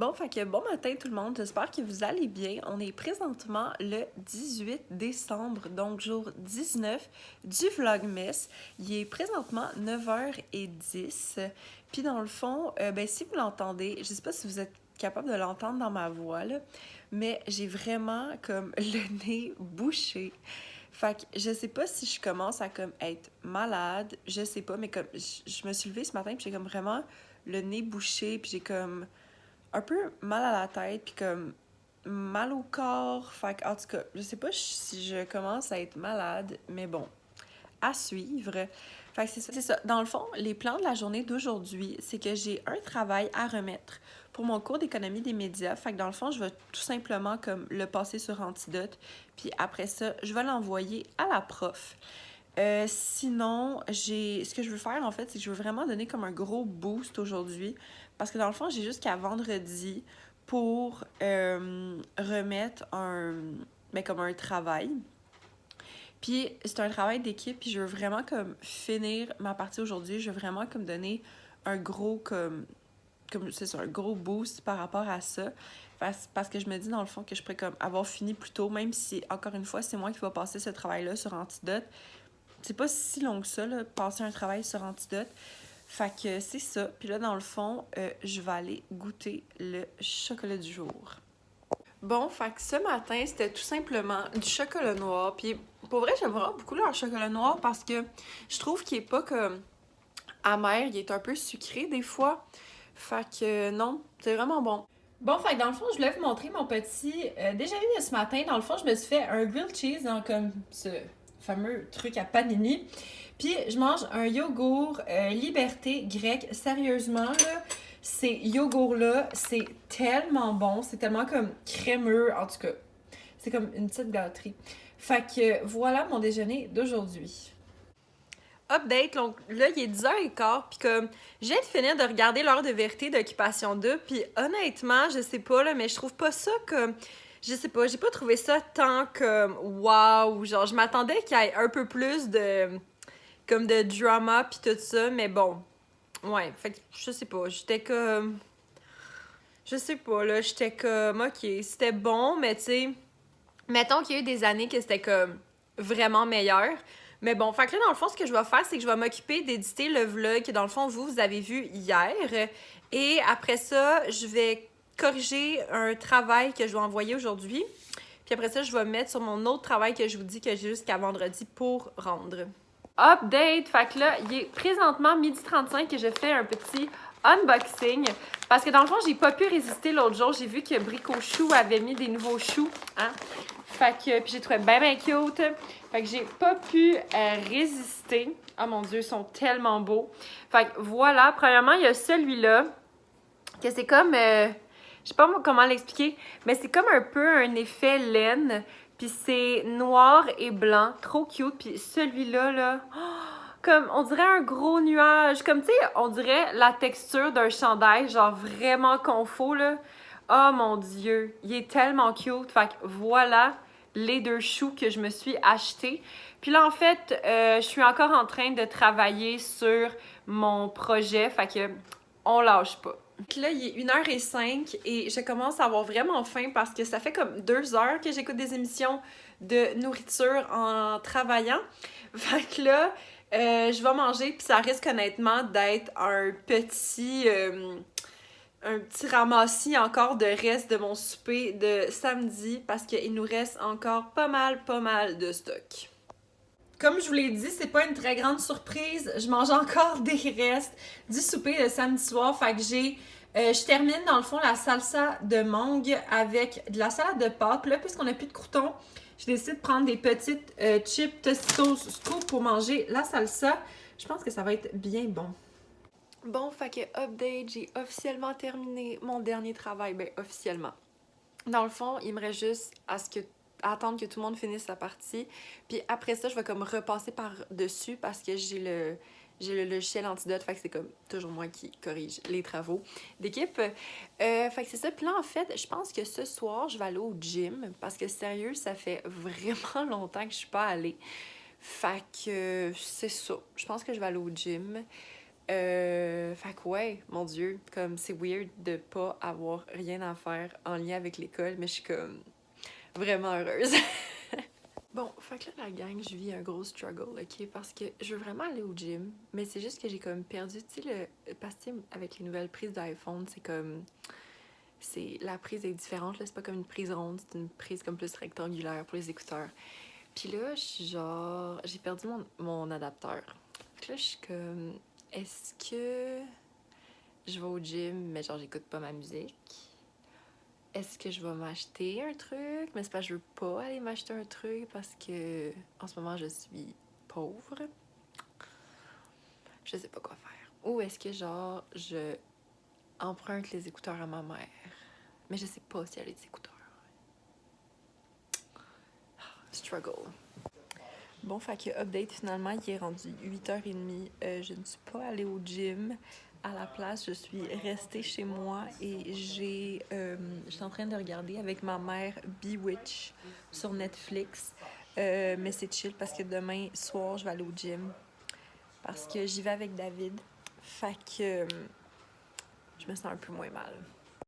Bon, fait que bon matin tout le monde, j'espère que vous allez bien. On est présentement le 18 décembre, donc jour 19 du Vlogmas. Il est présentement 9h10. Puis dans le fond, si vous l'entendez, je sais pas si vous êtes capable de l'entendre dans ma voix, là, mais j'ai vraiment comme le nez bouché. Fait que je sais pas si je commence à comme être malade, je sais pas, mais comme je me suis levée ce matin puis j'ai comme vraiment le nez bouché puis j'ai comme un peu mal à la tête, puis comme mal au corps. Fait que, en tout cas, je sais pas si je commence à être malade, mais bon, à suivre. Fait que c'est ça. Dans le fond, les plans de la journée d'aujourd'hui, c'est que j'ai un travail à remettre pour mon cours d'économie des médias. Fait que dans le fond, je vais tout simplement comme le passer sur Antidote, puis après ça, je vais l'envoyer à la prof. Sinon, ce que je veux faire, en fait, c'est que je veux vraiment donner comme un gros boost aujourd'hui. Parce que dans le fond, j'ai jusqu'à vendredi pour remettre comme un travail. Puis c'est un travail d'équipe, puis je veux vraiment comme finir ma partie aujourd'hui. Je veux vraiment comme donner un gros comme c'est ça, un gros boost par rapport à ça. Parce que je me dis dans le fond que je pourrais comme avoir fini plus tôt, même si, encore une fois, c'est moi qui vais passer ce travail-là sur Antidote. C'est pas si long que ça, là, passer un travail sur Antidote. Fait que c'est ça. Puis là, dans le fond, je vais aller goûter le chocolat du jour. Bon, fait que ce matin, c'était tout simplement du chocolat noir. Puis pour vrai, j'aime vraiment beaucoup leur chocolat noir parce que je trouve qu'il est pas comme amer, il est un peu sucré des fois. Fait que non, c'est vraiment bon. Bon, fait que dans le fond, je voulais vous montrer mon petit déjeuner de ce matin. Dans le fond, je me suis fait un grilled cheese dans comme ce fameux truc à panini. Puis je mange un yogourt Liberté grec. Sérieusement, là, ces yogourts-là, c'est tellement bon. C'est tellement comme crémeux. En tout cas, c'est comme une petite gâterie. Fait que voilà mon déjeuner d'aujourd'hui. Update, donc là, il est 10h15, puis comme, je viens de finir de regarder l'heure de vérité d'Occupation 2, puis honnêtement, je sais pas, là, mais je trouve pas ça comme, je sais pas, j'ai pas trouvé ça tant comme, waouh, genre, je m'attendais qu'il y ait un peu plus comme de drama, puis tout ça, mais bon, ouais, fait que, je sais pas, j'étais comme, je sais pas, là, j'étais comme, ok, c'était bon, mais tu sais, mettons qu'il y a eu des années que c'était comme vraiment meilleur. Mais bon, fait que là, dans le fond, ce que je vais faire, c'est que je vais m'occuper d'éditer le vlog que, dans le fond, vous avez vu hier. Et après ça, je vais corriger un travail que je dois envoyer aujourd'hui. Puis après ça, je vais mettre sur mon autre travail que je vous dis que j'ai jusqu'à vendredi pour rendre. Update! Fait que là, il est présentement 12h35 et je fais un petit unboxing. Parce que dans le fond, j'ai pas pu résister l'autre jour. J'ai vu que Brico Chou avait mis des nouveaux choux. Hein? Fait que, puis j'ai trouvé bien cute. Fait que j'ai pas pu résister. Oh mon Dieu, ils sont tellement beaux. Fait que voilà, premièrement, il y a celui-là. Que c'est comme, je sais pas comment l'expliquer, mais c'est comme un peu un effet laine. Puis c'est noir et blanc, trop cute. Puis celui-là, là, comme on dirait un gros nuage. Comme, tu sais, on dirait la texture d'un chandail, genre vraiment confort, là. Oh mon Dieu, il est tellement cute. Fait que voilà les deux choux que je me suis achetés. Puis là, en fait, je suis encore en train de travailler sur mon projet. Fait que on lâche pas. Là, il est 1h05 et je commence à avoir vraiment faim parce que ça fait comme 2 heures que j'écoute des émissions de nourriture en travaillant. Fait que là, je vais manger puis ça risque honnêtement d'être un petit ramassis encore de restes de mon souper de samedi parce qu'il nous reste encore pas mal de stock. Comme je vous l'ai dit, c'est pas une très grande surprise. Je mange encore des restes du souper de samedi soir. Fait que je termine dans le fond la salsa de mangue avec de la salade de pâtes. Puis là, puisqu'on n'a plus de croutons, je décide de prendre des petites chips Tostitos scoop pour manger la salsa. Je pense que ça va être bien bon. Bon, fait que update, j'ai officiellement terminé mon dernier travail. Ben, officiellement. Dans le fond, il me reste juste à attendre que tout le monde finisse sa partie. Puis après ça, je vais comme repasser par-dessus parce que j'ai le logiciel Antidote. Fait que c'est comme toujours moi qui corrige les travaux d'équipe. Fait que c'est ça. Puis là, en fait, je pense que ce soir, je vais aller au gym parce que sérieux, ça fait vraiment longtemps que je suis pas allée. Fait que c'est ça. Je pense que je vais aller au gym. Fait que ouais, mon Dieu, comme c'est weird de pas avoir rien à faire en lien avec l'école, mais je suis comme vraiment heureuse. Bon, fait que là, la gang, je vis un gros struggle, ok? Parce que je veux vraiment aller au gym, mais c'est juste que j'ai comme perdu, tu sais, le... Parce que avec les nouvelles prises d'iPhone, c'est comme... La prise est différente, là, c'est pas comme une prise ronde, c'est une prise comme plus rectangulaire pour les écouteurs. Puis là, je suis genre... J'ai perdu mon adapteur. Fait que là, je suis comme... Est-ce que je vais au gym, mais genre, j'écoute pas ma musique? Est-ce que je vais m'acheter un truc? Mais c'est pas, je veux pas aller m'acheter un truc parce que en ce moment je suis pauvre. Je sais pas quoi faire. Ou est-ce que genre je emprunte les écouteurs à ma mère? Mais je sais pas si elle a des écouteurs. Struggle. Bon, fait que update finalement, il est rendu 8h30. Je ne suis pas allée au gym. À la place, je suis restée chez moi et je suis en train de regarder avec ma mère Bewitch sur Netflix. Mais c'est chill parce que demain soir, je vais aller au gym parce que j'y vais avec David. Fait que je me sens un peu moins mal.